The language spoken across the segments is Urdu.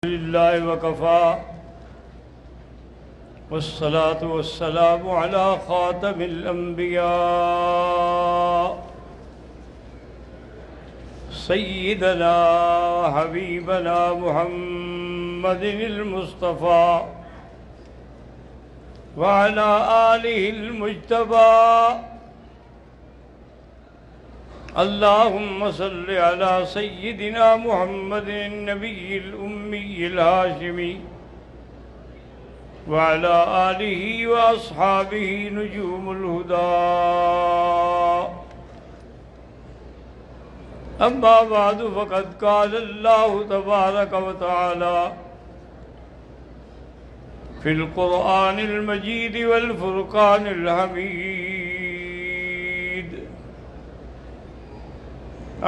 لله وكفى والصلاة والسلام على خاتم الأنبياء سيدنا حبيبنا محمد المصطفى وعلى آله المجتبى اللهم صل على سيدنا محمد النبي الأمي الهاشمي وعلى آله وأصحابه نجوم الهدى أما بعد فقد قال الله تبارك وتعالى في القرآن المجيد والفرقان الحميد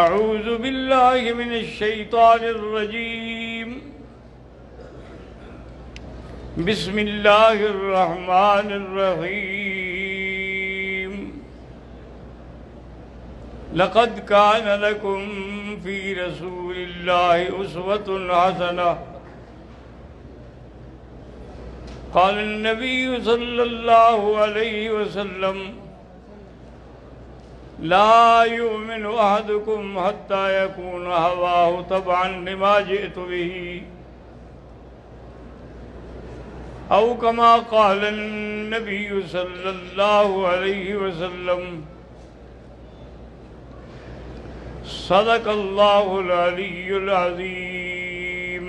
أعوذ بالله من الشيطان الرجيم بسم الله الرحمن الرحيم لقد كان لكم في رسول الله أسوة حسنة قال النبي صلى الله عليه وسلم لا يؤمن أحدكم حتى يكون هواه تبعا لما جئت به أو كما قال النبي صلى الله عليه وسلم صدق الله العلي العظيم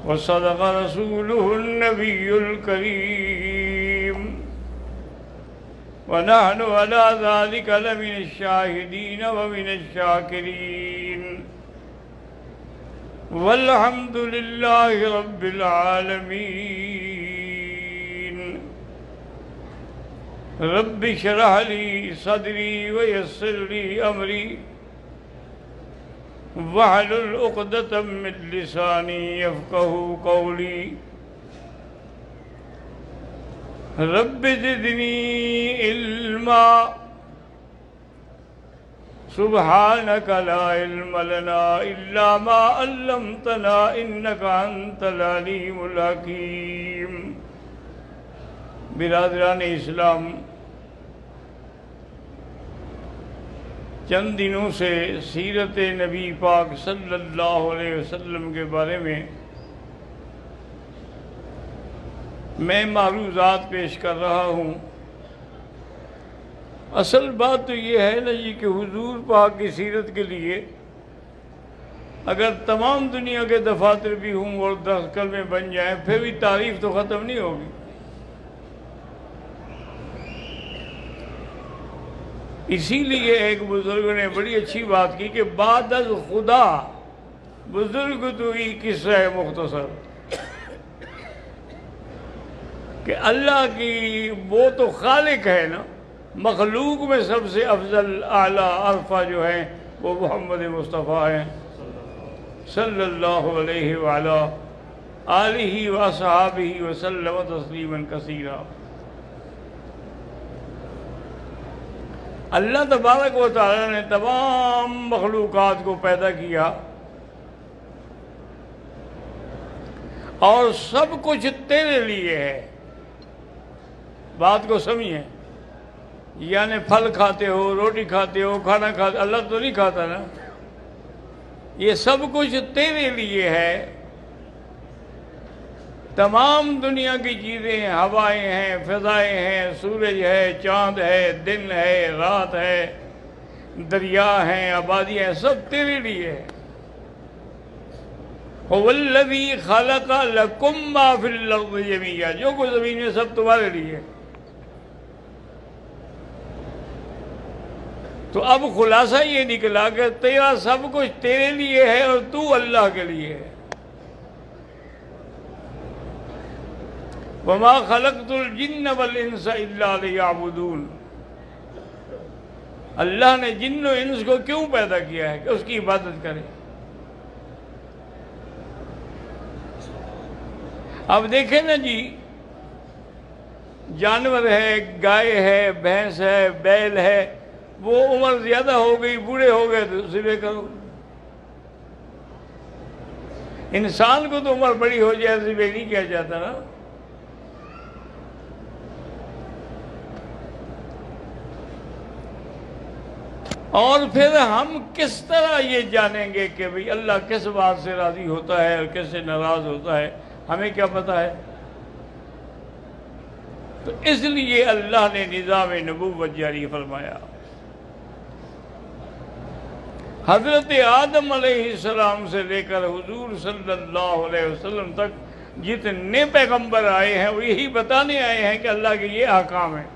وصدق رسوله النبي الكريم ونحن على ذلك لمن الشاهدين ومن الشاكرين والحمد لله رب العالمين رب اشرح لي صدري ويسر لي أمري واحلل عقدة من لساني يفقهوا قولي رب زدني علما سبحانك لا علم لنا إلا ما علمتنا إنك أنت العليم الحكيم برادران اسلام، چند دنوں سے سیرت نبی پاک صلی اللہ علیہ وسلم کے بارے میں میں معروضات پیش کر رہا ہوں۔ اصل بات تو یہ ہے نا جی کہ حضور پاک کی سیرت کے لیے اگر تمام دنیا کے دفاتر بھی ہوں اور 10 کلمے بن جائیں پھر بھی تعریف تو ختم نہیں ہوگی۔ اسی لیے ایک بزرگ نے بڑی اچھی بات کی کہ بعد از خدا بزرگ تو ہی قصہ مختصر، کہ اللہ کی وہ تو خالق ہے نا، مخلوق میں سب سے افضل اعلیٰ عرفہ جو ہیں وہ محمد مصطفیٰ ہیں صلی اللہ علیہ وعلا آلہ واصحابہ وسلم تسلیما کثیرا۔ اللہ تبارک و تعالی نے تمام مخلوقات کو پیدا کیا اور سب کچھ تیرے لیے ہے۔ بات کو سمجھیں، یعنی پھل کھاتے ہو، روٹی کھاتے ہو، کھانا کھاتے، اللہ تو نہیں کھاتا نا، یہ سب کچھ تیرے لیے ہے۔ تمام دنیا کی چیزیں، ہوائیں ہیں، فضائیں ہیں، سورج ہے، چاند ہے، دن ہے، رات ہے، دریا ہیں، آبادیاں ہیں، سب تیرے لیے ہے۔ هو الذی خلق لکم ما فی الارض جمیعا، جو کچھ زمین میں سب تمہارے لیے ہے۔ تو اب خلاصہ یہ نکلا کہ تیرا سب کچھ تیرے لیے ہے اور تو اللہ کے لیے ہے۔ وَمَا خَلَقْتُ الْجِنَّ وَالْإِنسَ إِلَّا لِيَعْبُدُونَ، اللہ نے جن و انس کو کیوں پیدا کیا ہے کہ اس کی عبادت کریں۔ اب دیکھیں نا جی، جانور ہے، گائے ہے، بھینس ہے، بیل ہے، وہ عمر زیادہ ہو گئی، بوڑھے ہو گئے تو ذبح کرو۔ انسان کو تو عمر بڑی ہو جائے ایسے بھی نہیں کیا جاتا نا. اور پھر ہم کس طرح یہ جانیں گے کہ بھئی اللہ کس بات سے راضی ہوتا ہے اور کس سے ناراض ہوتا ہے؟ ہمیں کیا پتہ ہے؟ تو اس لیے اللہ نے نظام نبوت جاری فرمایا. حضرت آدم علیہ السلام سے لے کر حضور صلی اللہ علیہ وسلم تک جتنے پیغمبر آئے ہیں وہ یہی بتانے آئے ہیں کہ اللہ کے یہ احکام ہیں.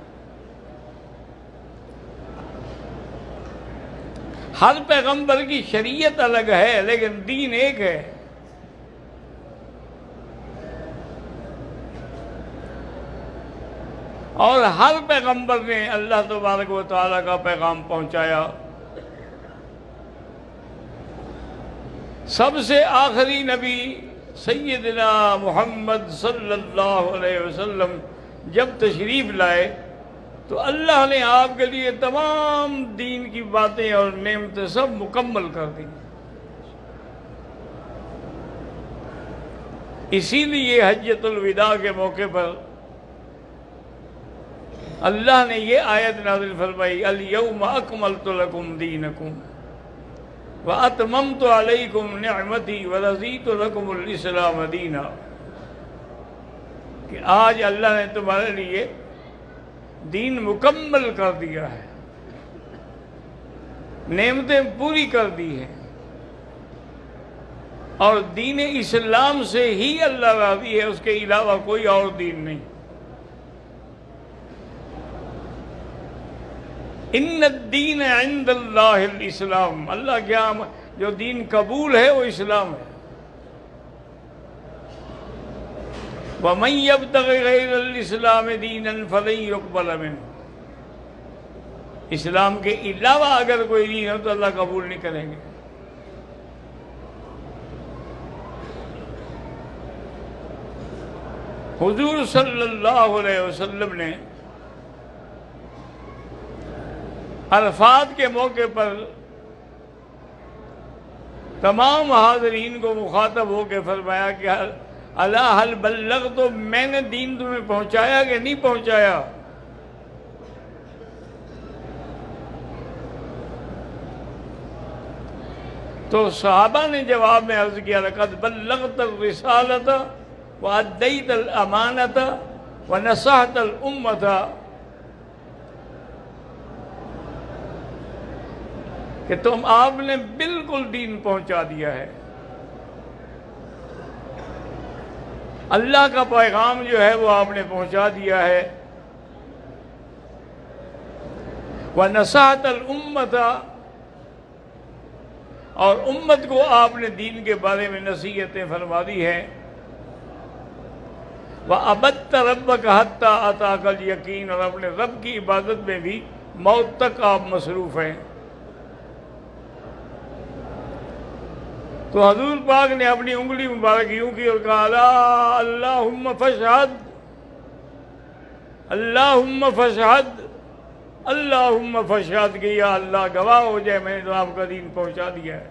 ہر پیغمبر کی شریعت الگ ہے لیکن دین ایک ہے. اور ہر پیغمبر نے اللہ تبارک و تعالیٰ کا پیغام پہنچایا. سب سے آخری نبی سیدنا محمد صلی اللہ علیہ وسلم جب تشریف لائے تو اللہ نے آپ کے لیے تمام دین کی باتیں اور نعمتیں سب مکمل کر دی. اسی لیے حجۃ الوداع کے موقع پر اللہ نے یہ آیت نازل فرمائی الیوم اکملت لکم دینکم وَأَتْمَمْتُ عَلَيْكُمْ نِعْمَتِي وَرَضِيتُ لَكُمُ الْإِسْلَامَ دِينًا کہ آج اللہ نے تمہارے لیے دین مکمل کر دیا ہے، نعمتیں پوری کر دی ہیں، اور دین اسلام سے ہی اللہ راضی ہے، اس کے علاوہ کوئی اور دین نہیں. ان الدین عند اللہ الاسلام، اللہ کے یہاں جو دین قبول ہے وہ اسلام ہے. وَمَن يَبْتَغِ غَيْرَ الْإِسْلَامِ دِينًا فَلَن يُقْبَلَ مِنْهُ، اسلام کے علاوہ اگر کوئی دین ہو تو اللہ قبول نہیں کریں گے. حضور صلی اللہ علیہ وسلم نے عرفات کے موقع پر تمام حاضرین کو مخاطب ہو کے فرمایا کہ الا هل بلغت، تو میں نے دین تمہیں پہنچایا کہ نہیں پہنچایا؟ تو صحابہ نے جواب میں عرض کیا لقد بلغت الرسالۃ وادیت الامانۃ ونصحت الامۃ، کہ تم آپ نے بالکل دین پہنچا دیا ہے، اللہ کا پیغام جو ہے وہ آپ نے پہنچا دیا ہے، وَنَصَحَتَ الْأُمَّةَ، اور امت کو آپ نے دین کے بارے میں نصیحتیں فرما دی ہیں، وَعَبَدْتَ رَبَّكَ حَتَّى أَتَاكَ الْيَقِينُ، اور اپنے رب کی عبادت میں بھی موت تک آپ مصروف ہیں. تو حضور پاک نے اپنی انگلی مبارک یوں کی اور کہا اللہم فاشہد، اللہم فاشہد، اللہم فاشہد، کہ یا اللہ گواہ ہو جائے میں نے تو آپ کا دین پہنچا دیا ہے.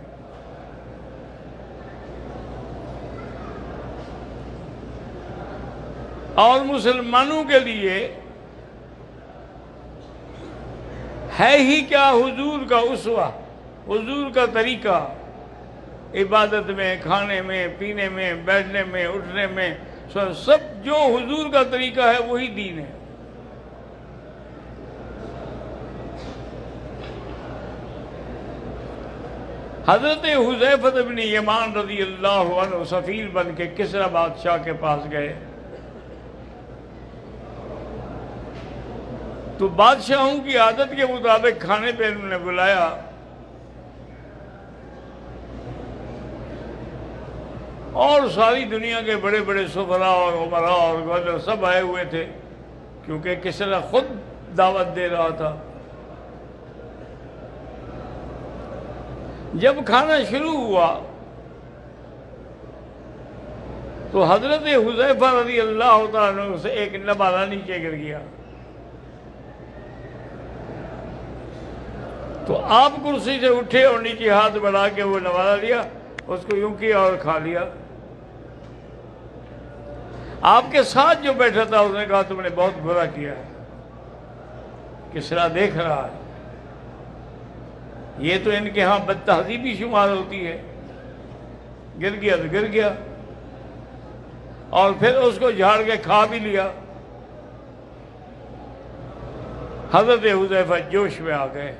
اور مسلمانوں کے لیے ہے ہی کیا حضور کا اسوہ، حضور کا طریقہ، عبادت میں، کھانے میں، پینے میں، بیٹھنے میں، اٹھنے میں، سب جو حضور کا طریقہ ہے وہی دین ہے. حضرت حذیفہ بن یمان رضی اللہ عنہ سفیر بن کے کسریٰ بادشاہ کے پاس گئے تو بادشاہوں کی عادت کے مطابق کھانے پہ انہوں نے بلایا. اور ساری دنیا کے بڑے بڑے سفراء اور عمراء اور گورنر سب آئے ہوئے تھے، کیونکہ کسریٰ خود دعوت دے رہا تھا. جب کھانا شروع ہوا تو حضرت حذیفہ رضی اللہ تعالیٰ عنہ سے ایک نوالہ نیچے گر گیا. تو آپ کرسی سے اٹھے اور نیچے ہاتھ بڑھا کے وہ نوالہ لیا، اس کو یوں کیا اور کھا لیا. آپ کے ساتھ جو بیٹھا تھا اس نے کہا تم نے بہت برا کیا ہے، کسرا دیکھ رہا ہے، یہ تو ان کے ہاں بد تہذیبی شمار ہوتی ہے، گر گیا تو گر گیا، اور پھر اس کو جھاڑ کے کھا بھی لیا۔ حضرت حذیفہ جوش میں آ گئے،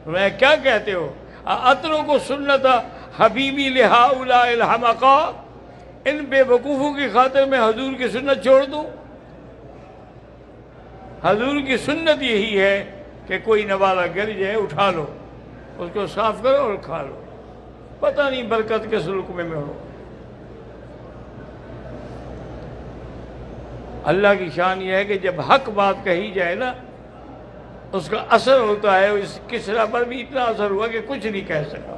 میں کیا کہتے ہو؟ اترک سنت حبیبی لہؤلاء الحمقاء، ان بے وقوفوں کی خاطر میں حضور کی سنت چھوڑ دوں؟ حضور کی سنت یہی ہے کہ کوئی نوالہ گر جائے اٹھا لو، اس کو صاف کرو اور کھا لو، پتہ نہیں برکت کس لقمے میں ہو۔ اللہ کی شان یہ ہے کہ جب حق بات کہی جائے نا اس کا اثر ہوتا ہے۔ اس کسرا پر بھی اتنا اثر ہوا کہ کچھ نہیں کہہ سکا۔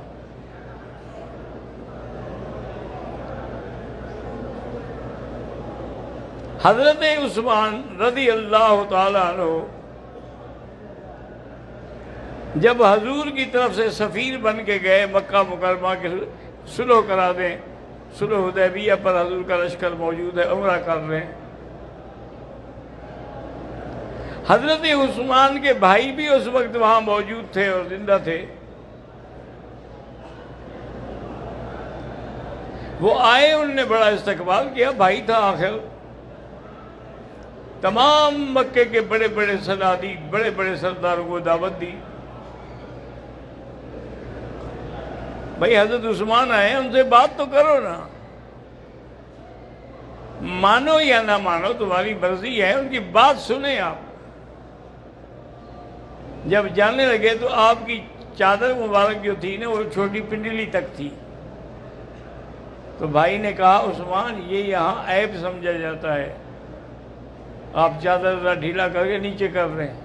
حضرت عثمان رضی اللہ تعالیٰ عنہ جب حضور کی طرف سے سفیر بن کے گئے مکہ مکرمہ کے صلح کرا دیں، صلح حدیبیہ پر حضور کا لشکر موجود ہے، عمرہ کر رہے ہیں۔ حضرت عثمان کے بھائی بھی اس وقت وہاں موجود تھے اور زندہ تھے۔ وہ آئے، انہوں نے بڑا استقبال کیا، بھائی تھا آخر۔ تمام مکے کے بڑے بڑے سنادید، بڑے بڑے سرداروں کو دعوت دی۔ بھائی حضرت عثمان آئے، ان سے بات تو کرو نا، مانو یا نہ مانو تمہاری مرضی ہے، ان کی بات سنیں آپ۔ جب جانے لگے تو آپ کی چادر مبارک جو تھی نا وہ چھوٹی پنڈلی تک تھی، تو بھائی نے کہا عثمان یہ یہاں عیب سمجھا جاتا ہے، آپ چادر ذرا ڈھیلا کر کے نیچے کر رہے ہیں،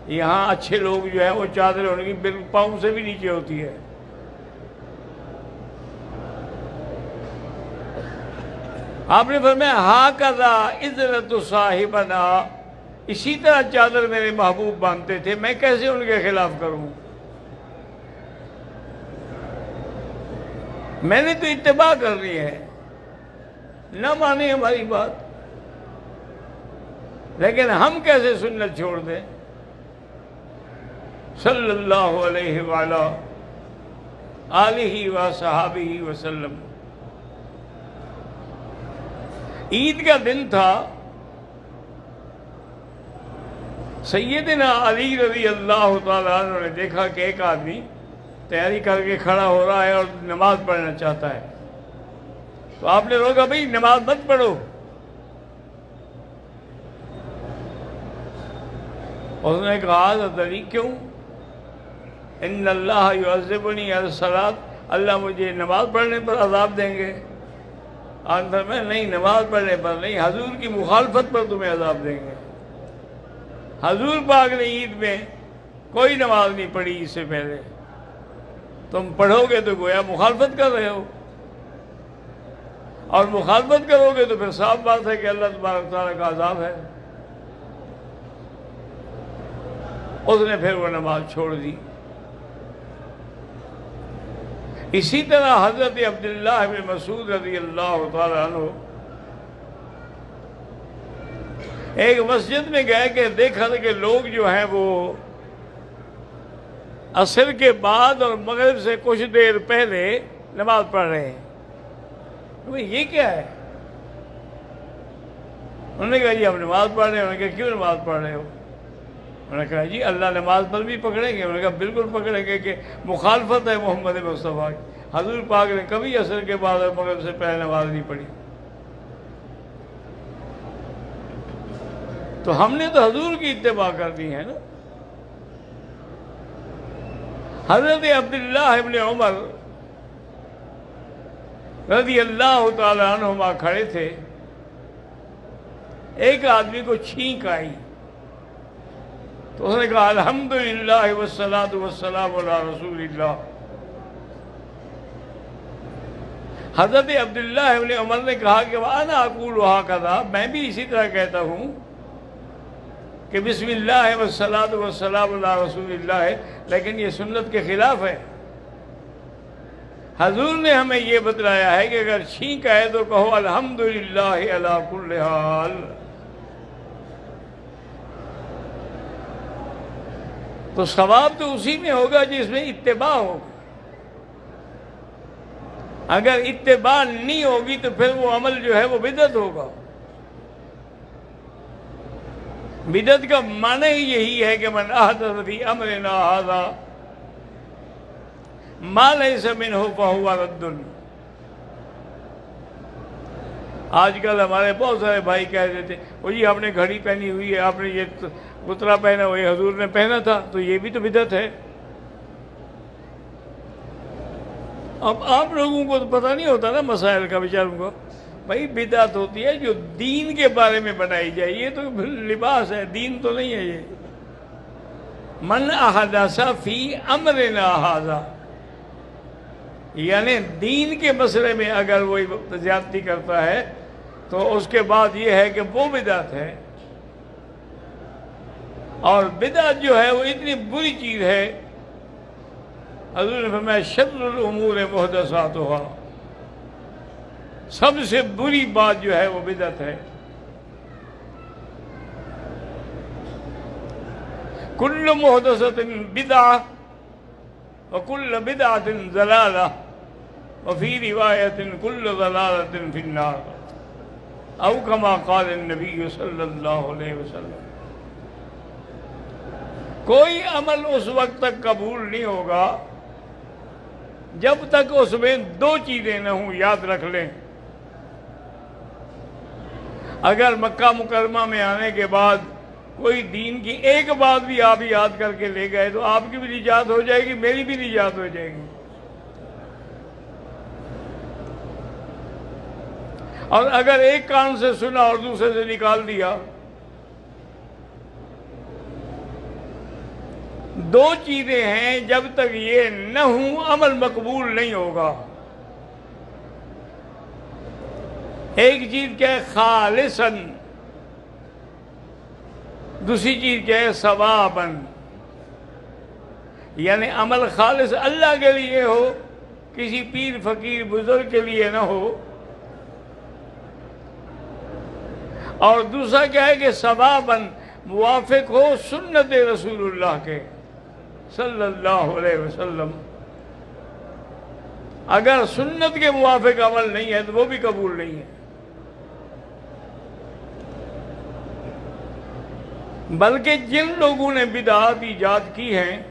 یہاں اچھے لوگ جو ہیں وہ چادر ہونے کی بالکل پاؤں سے بھی نیچے ہوتی ہے۔ آپ نے فرمایا ہاکذا عزرت صاحبنا، اسی طرح چادر میرے محبوب باندھتے تھے، میں کیسے ان کے خلاف کروں؟ میں نے تو اتباع کرنی ہے، نہ مانے ہماری بات، لیکن ہم کیسے سنت چھوڑ دیں؟ صلی اللہ علیہ وآلہ آلہ وصحابہ وسلم۔ عید کا دن تھا، سیدنا علی رضی اللہ تعالیٰ عنہ نے دیکھا کہ ایک آدمی تیاری کر کے کھڑا ہو رہا ہے اور نماز پڑھنا چاہتا ہے، تو آپ نے روکا، بھائی نماز مت پڑھو۔ اس نے کہا حضرت علی کیوں؟ ان اللہ یعذبنی علی الصلاۃ، اللہ مجھے نماز پڑھنے پر عذاب دیں گے؟ آنسر میں نہیں، نماز پڑھنے پر نہیں، حضور کی مخالفت پر تمہیں عذاب دیں گے۔ حضور پاک نے عید میں کوئی نماز نہیں پڑھی اس سے پہلے، تم پڑھو گے تو گویا مخالفت کر رہے ہو، اور مخالفت کرو گے تو پھر صاف بات ہے کہ اللہ تبارک تعالیٰ کا عذاب ہے۔ اس نے پھر وہ نماز چھوڑ دی۔ اسی طرح حضرت عبداللہ بن مسعود رضی اللہ تعالیٰ عنہ ایک مسجد میں گئے کہ دیکھا کہ لوگ جو ہیں وہ عصر کے بعد اور مغرب سے کچھ دیر پہلے نماز پڑھ رہے ہیں، یہ کیا ہے؟ انہوں نے کہا جی ہم نماز پڑھ رہے ہیں۔ انہوں نے کہا کیوں نماز پڑھ رہے ہو؟ انہوں نے کہا جی اللہ نماز پر بھی پکڑیں گے۔ انہوں نے کہا بالکل پکڑیں گے کہ مخالفت ہے محمد مصطفیٰ کی، حضور پاک نے کبھی عصر کے بعد اور مغرب سے پہلے نماز نہیں پڑھی، تو ہم نے تو حضور کی اتباع کرنی ہے نا۔ حضرت عبداللہ ابن عمر رضی اللہ تعالی عنہما کھڑے تھے، ایک آدمی کو چھینک آئی تو اس نے کہا الحمدللہ والصلاۃ والسلام علی رسول اللہ۔ حضرت عبداللہ ابن عمر نے کہا کہ وَأَنَا أَقُولُ هَكَذَا، میں بھی اسی طرح کہتا ہوں کہ بسم اللہ والصلاۃ والسلام علی رسول اللہ ہے، لیکن یہ سنت کے خلاف ہے۔ حضور نے ہمیں یہ بتلایا ہے کہ اگر چھینک آئے تو کہو الحمدللہ علی کل حال. تو ثواب تو اسی میں ہوگا جس میں اتباع ہوگا. اگر اتباع نہیں ہوگی تو پھر وہ عمل جو ہے وہ بدعت ہوگا. بدعت کا معنی ہی یہی ہے کہ من احدث فی امرنا ھذا ما لیس منہ فہو رد. آج کل ہمارے بہت سارے بھائی کہہ دیتے وہ جی آپ نے گھڑی پہنی ہوئی ہے، آپ نے یہ کترا پہنا وہ حضور نے پہنا تھا، تو یہ بھی تو بدعت ہے. اب آپ لوگوں کو تو پتہ نہیں ہوتا نا مسائل کا، بیچاروں کو. بھائی بدعت ہوتی ہے جو دین کے بارے میں بنائی جائے، یہ تو لباس ہے، دین تو نہیں ہے. یہ من احدث فی امرنا ھذا، یعنی دین کے مسئلے میں اگر وہ زیادتی کرتا ہے تو اس کے بعد یہ ہے کہ وہ بدعت ہے. اور بدعت جو ہے وہ اتنی بری چیز ہے، حضور نے فرمایا شر الامور محدثاتھا، سب سے بری بات جو ہے وہ بدعت ہے. کل محدثۃ بدعہ وکل بدعۃ ضلالہ وفی روایت کل ضلالۃ فی النار، او کما قال النبی صلی اللہ علیہ وسلم. کوئی عمل اس وقت تک قبول نہیں ہوگا جب تک اس میں دو چیزیں نہ ہوں. یاد رکھ لیں، اگر مکہ مکرمہ میں آنے کے بعد کوئی دین کی ایک بات بھی آپ یاد کر کے لے گئے تو آپ کی بھی نجات ہو جائے گی، میری بھی نجات ہو جائے گی. اور اگر ایک کان سے سنا اور دوسرے سے نکال دیا، دو چیزیں ہیں، جب تک یہ نہ ہوں عمل مقبول نہیں ہوگا. ایک چیز کیا ہے خالصاً، دوسری چیز کیا ہے ثواباً. یعنی عمل خالص اللہ کے لیے ہو، کسی پیر فقیر بزرگ کے لیے نہ ہو. اور دوسرا کیا ہے کہ ثواباً موافق ہو سنت رسول اللہ کے صلی اللہ علیہ وسلم. اگر سنت کے موافق عمل نہیں ہے تو وہ بھی قبول نہیں ہے. بلکہ جن لوگوں نے بدعات ایجاد کی ہیں،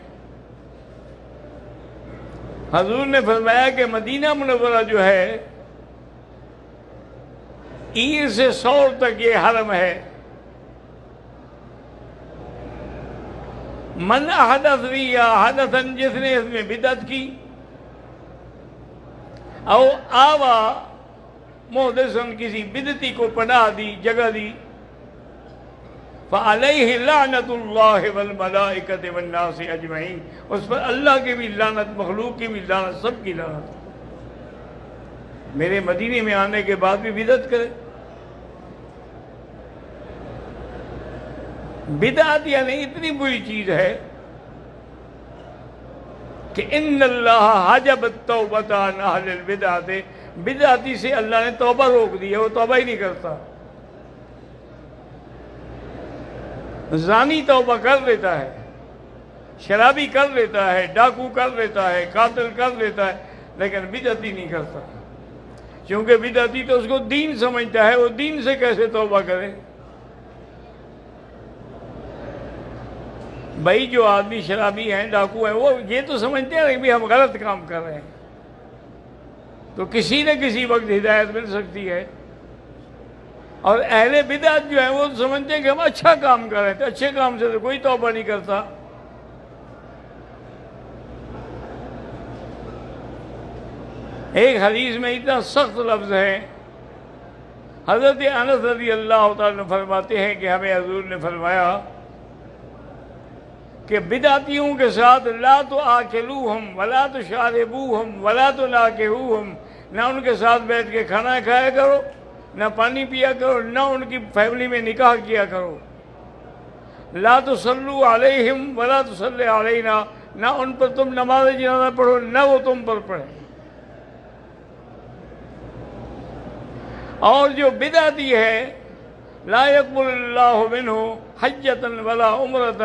حضور نے فرمایا کہ مدینہ منورہ جو ہے عیر سے سور تک یہ حرم ہے. من احدث فیہا حدثا، جس نے اس میں بدعت کی، او آوا محدثاً، کسی بدعتی کو پناہ دی، جگہ دی، فعلیہ لعنت اللہ والملائکۃ والناس اجمعین، اس پر اللہ کی بھی لعنت، مخلوق کی بھی لعنت، سب کی لعنت. میرے مدینے میں آنے کے بعد بھی بدعت کرے. بدعت یعنی اتنی بری چیز ہے کہ ان اللہ حجب التوبۃ عن اہل البدعۃ، بدعتی سے اللہ نے توبہ روک دی ہے، وہ توبہ ہی نہیں کرتا. زانی توبہ کر لیتا ہے، شرابی کر لیتا ہے، ڈاکو کر لیتا ہے، قاتل کر لیتا ہے، لیکن بدعتی نہیں کرتا. کیونکہ بدعتی تو اس کو دین سمجھتا ہے، وہ دین سے کیسے توبہ کرے. بھائی جو آدمی شرابی ہیں، ڈاکو ہیں، وہ یہ تو سمجھتے ہیں کہ ہم غلط کام کر رہے ہیں، تو کسی نہ کسی وقت ہدایت مل سکتی ہے. اور اہل بدعت جو ہیں وہ سمجھتے ہیں کہ ہم اچھا کام کر رہے ہیں، تو اچھے کام سے تو کوئی توبہ نہیں کرتا. ایک حدیث میں اتنا سخت لفظ ہے، حضرت انس رضی اللہ تعالیٰ عنہ فرماتے ہیں کہ ہمیں حضور نے فرمایا کہ بدعتیوں کے ساتھ لا تآکلوہم ولا تشاربوہم ولا تناکحوہم، نہ ان کے ساتھ بیٹھ کے کھانا کھایا کرو، نہ پانی پیا کرو، نہ ان کی فیملی میں نکاح کیا کرو. لا تصلوا علیہم ولا تصلی علینا، نہ ان پر تم نماز جنازہ پڑھو، نہ وہ تم پر پڑھیں. اور جو بدعتی ہے لا يقبل اللہ منہ حجۃ ولا عمرۃ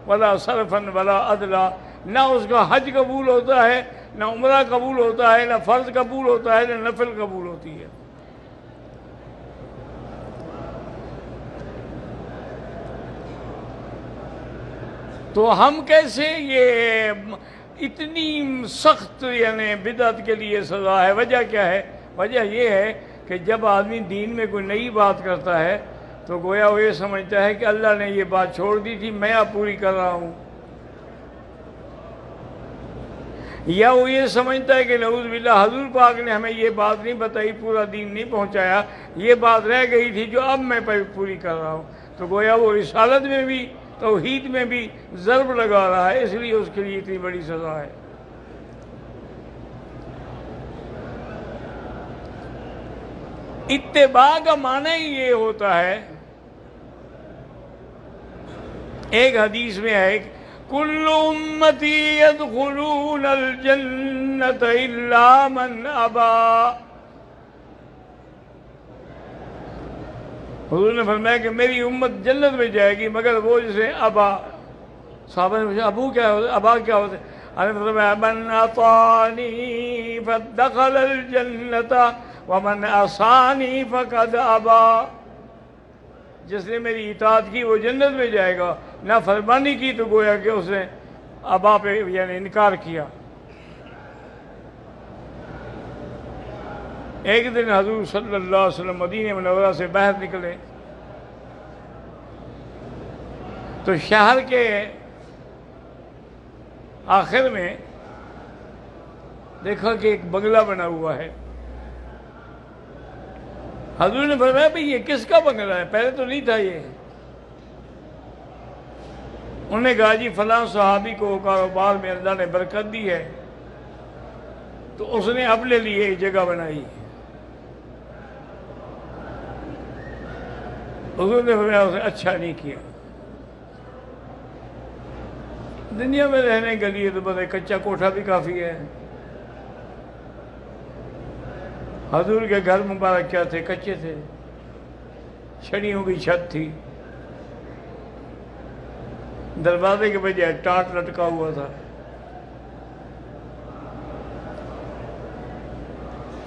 ولا صرفا ولا عدلا، نہ اس کا حج قبول ہوتا ہے، نہ عمرہ قبول ہوتا ہے، نہ فرض قبول ہوتا ہے، نہ نفل قبول ہوتی ہے۔ تو ہم کیسے یہ اتنی سخت یعنی بدعت کے لیے سزا ہے؟ وجہ کیا ہے؟ وجہ یہ ہے کہ جب آدمی دین میں کوئی نئی بات کرتا ہے تو گویا وہ یہ سمجھتا ہے کہ اللہ نے یہ بات چھوڑ دی تھی، میں اب پوری کر رہا ہوں، یا وہ یہ سمجھتا ہے کہ نعوذ باللہ حضور پاک نے ہمیں یہ بات نہیں بتائی، پورا دین نہیں پہنچایا، یہ بات رہ گئی تھی جو اب میں پوری کر رہا ہوں، تو گویا وہ رسالت میں بھی توحید میں بھی ضرب لگا رہا ہے، اس لیے اس کے لیے اتنی بڑی سزا ہے۔ اتباع کا معنی ہی یہ ہوتا ہے، ایک حدیث میں ہے کل امتی يدخلون الجنة الا من ابا، حضور نے فرمایا کہ میری امت جنت میں جائے گی مگر وہ جسے ابا۔ صحابہ نے پوچھا ابو کیا ہوتا ہے، ابا کیا ہوتا ہے؟ حضرت نے فرمایا من اطاعنی فدخل الجنة ومن عصانی فقد ابا، جس نے میری اطاعت کی وہ جنت میں جائے گا، نہ فرمانی کی تو گویا کہ اس نے ابا پہ یعنی انکار کیا۔ ایک دن حضور صلی اللہ علیہ وسلم مدینہ منورہ سے باہر نکلے تو شہر کے آخر میں دیکھا کہ ایک بنگلہ بنا ہوا ہے۔ حضور نے فرمایا بھئی یہ کس کا بنگلہ ہے؟ پہلے تو نہیں تھا یہ۔ انہوں نے کہا جی فلاں صحابی کو کاروبار میں اللہ نے برکت دی ہے تو اس نے اپنے لیے ایک جگہ بنائی۔ حضور نے فرمایا اسے اچھا نہیں کیا، دنیا میں رہنے کے لیے تو بس ایک کچا کوٹھا بھی کافی ہے۔ حضور کے گھر مبارک کیا تھے؟ کچے تھے، چھڑیوں کی چھت تھی، دروازے کے بجائے ٹاٹ لٹکا ہوا تھا۔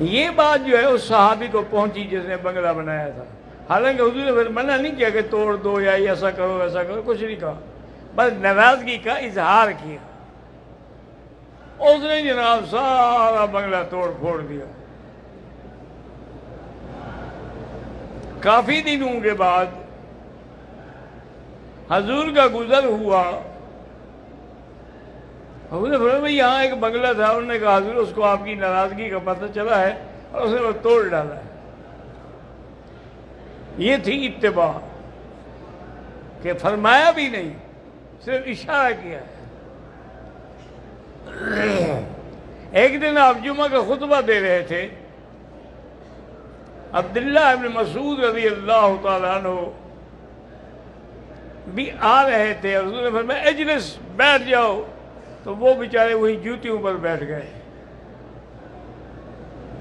یہ بات جو ہے اس صحابی کو پہنچی جس نے بنگلہ بنایا تھا، حالانکہ حضور نے پھر منع نہیں کیا کہ توڑ دو یا ایسا کرو ایسا کرو، کچھ نہیں کہا، بس ناراضگی کا اظہار کیا۔ اس نے جناب سارا بنگلہ توڑ پھوڑ دیا۔ کافی دنوں کے بعد حضور کا گزر ہوا، حضور نے فرمایا بھئی یہاں ایک بنگلہ تھا، انہوں نے کہا حضور اس کو آپ کی ناراضگی کا پتہ چلا ہے اور اس نے وہ توڑ ڈالا ہے۔ یہ تھی اتباع کہ فرمایا بھی نہیں، صرف اشارہ کیا ہے۔ ایک دن آپ جمعہ کا خطبہ دے رہے تھے، عبداللہ ابن مسعود رضی اللہ تعالیٰ عنہ بھی آ رہے تھے، حضور نے فرمایا اجلس، بیٹھ جاؤ، تو وہ بیچارے وہی جوتیوں پر بیٹھ گئے۔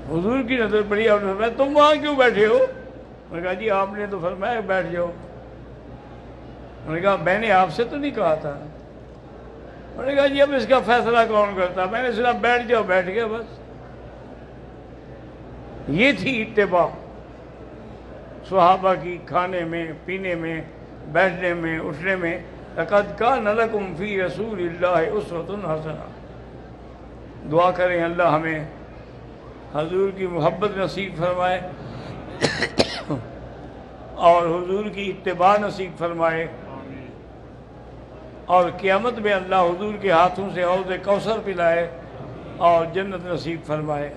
حضور کی نظر پڑی، آپ نے فرمایا تم وہاں کیوں بیٹھے ہو؟ انہوں نے کہا جی آپ نے تو فرمایا بیٹھ جاؤ۔ انہوں نے کہا میں نے آپ سے تو نہیں کہا تھا۔ انہوں نے کہا جی اب اس کا فیصلہ کون کرتا؟ میں نے سنا بیٹھ جاؤ، بیٹھ گیا بس۔ یہ تھی اتباع صحابہ کی، کھانے میں، پینے میں، بیٹھنے میں، اٹھنے میں۔ لقد کان لکم فی رسول اللہ اسوۃ حسنہ۔ دعا کریں اللہ ہمیں حضور کی محبت نصیب فرمائے اور حضور کی اتباع نصیب فرمائے، اور قیامت میں اللہ حضور کے ہاتھوں سے حوض کوثر پلائے اور جنت نصیب فرمائے۔